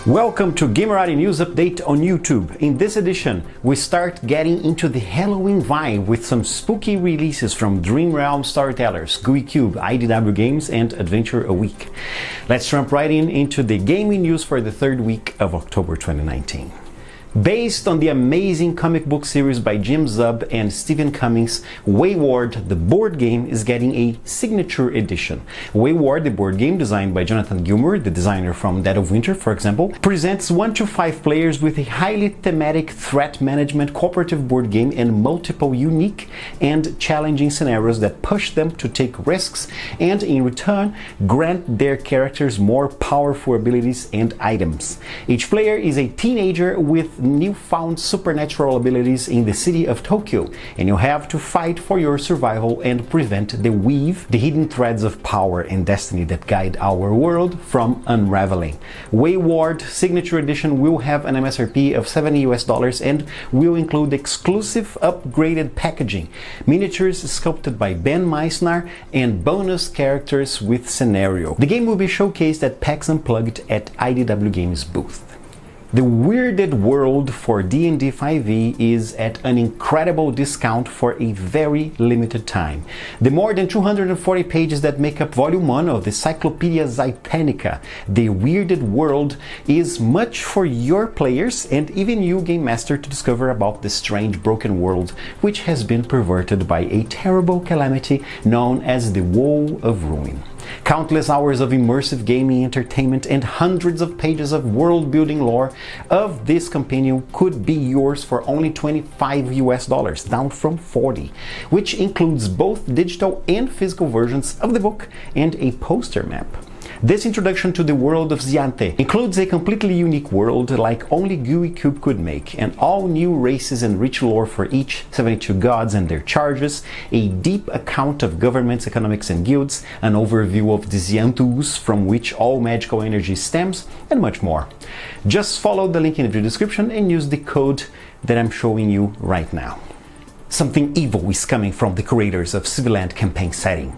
Welcome to Gamerati News Update on YouTube. In this edition, we start getting into the Halloween vibe with some spooky releases from Dream Realm Storytellers, GUI Cube, IDW Games, and Adventure a Week. Let's jump right into the gaming news for the third week of October 2019. Based on the amazing comic book series by Jim Zub and Stephen Cummings, Wayward, the board game, is getting a signature edition. Wayward, the board game designed by Jonathan Gilmour, the designer from Dead of Winter, for example, presents 1 to 5 players with a highly thematic threat management cooperative board game and multiple unique and challenging scenarios that push them to take risks and, in return, grant their characters more powerful abilities and items. Each player is a teenager with newfound supernatural abilities in the city of Tokyo, and you have to fight for your survival and prevent the weave, the hidden threads of power and destiny that guide our world from unraveling. Wayward Signature Edition will have an MSRP of $70 and will include exclusive upgraded packaging, miniatures sculpted by Ben Meisner, and bonus characters with scenario. The game will be showcased at PAX Unplugged at IDW Games booth. The Weirded World for D&D 5e is at an incredible discount for a very limited time. The more than 240 pages that make up Volume 1 of the Cyclopedia Zaitanica, The Weirded World, is much for your players and even you, Game Master, to discover about the strange broken world which has been perverted by a terrible calamity known as the Woe of Ruin. Countless hours of immersive gaming entertainment and hundreds of pages of world-building lore of this companion could be yours for only $25, down from $40, which includes both digital and physical versions of the book and a poster map. This introduction to the world of Ziante includes a completely unique world like only GUI Cube could make, and all new races and rich lore for each 72 gods and their charges, a deep account of governments, economics and guilds, an overview of the Zianthus from which all magical energy stems, and much more. Just follow the link in the video description and use the code that I'm showing you right now. Something evil is coming from the creators of Civilland campaign setting.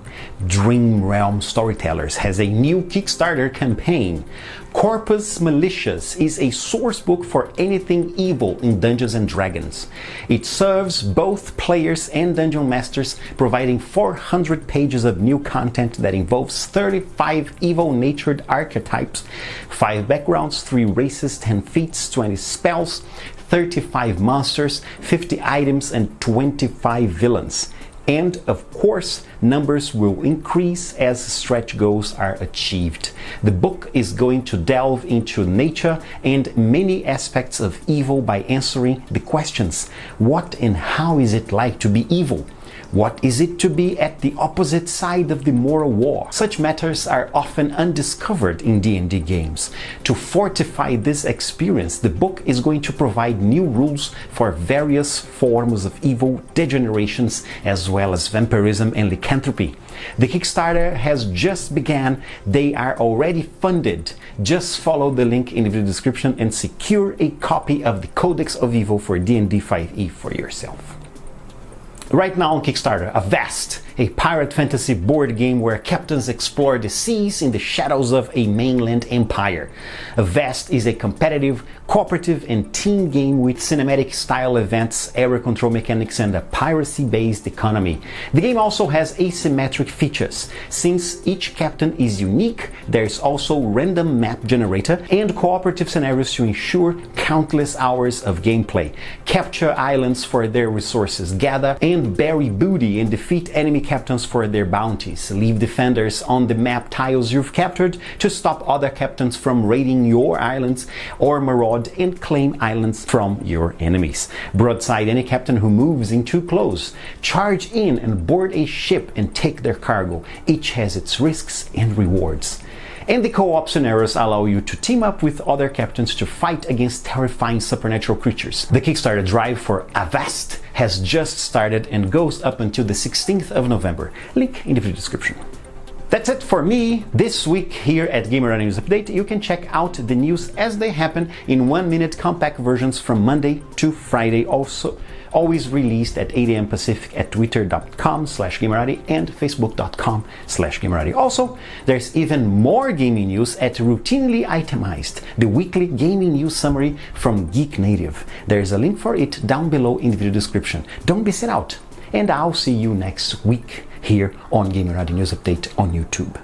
Dream Realm Storytellers has a new Kickstarter campaign. Corpus Malicious is a source book for anything evil in Dungeons & Dragons. It serves both players and dungeon masters, providing 400 pages of new content that involves 35 evil-natured archetypes, 5 backgrounds, 3 races, 10 feats, 20 spells, 35 monsters, 50 items, and 25 villains. And of course, numbers will increase as stretch goals are achieved. The book is going to delve into nature and many aspects of evil by answering the questions: what and how is it like to be evil? What is it to be at the opposite side of the moral war? Such matters are often undiscovered in D&D games. To fortify this experience, the book is going to provide new rules for various forms of evil, degenerations, as well as vampirism and lycanthropy. The Kickstarter has just begun. They are already funded. Just follow the link in the video description and secure a copy of the Codex of Evil for D&D 5e for yourself. Right now on Kickstarter, Avast, a pirate fantasy board game where captains explore the seas in the shadows of a mainland empire. Avast is a competitive, cooperative and team game with cinematic style events, area control mechanics and a piracy-based economy. The game also has asymmetric features. Since each captain is unique, there is also random map generator and cooperative scenarios to ensure countless hours of gameplay. Capture islands for their resources, gather and bury booty and defeat enemy captains for their bounties. Leave defenders on the map tiles you've captured to stop other captains from raiding your islands, or maraud and claim islands from your enemies. Broadside any captain who moves in too close. Charge in and board a ship and take their cargo. Each has its risks and rewards. And the co-op scenarios allow you to team up with other captains to fight against terrifying supernatural creatures. The Kickstarter drive for Avast has just started and goes up until the 16th of November. Link in the video description. That's it for me this week here at Gamerati News Update. You can check out the news as they happen in 1-minute compact versions from Monday to Friday, also always released at 8 a.m. Pacific at twitter.com/Gamerati and facebook.com/Gamerati. Also, there's even more gaming news at Routinely Itemized, the weekly gaming news summary from Geek Native. There's a link for it down below in the video description. Don't miss it out. And I'll see you next week here on Gamerati News Update on YouTube.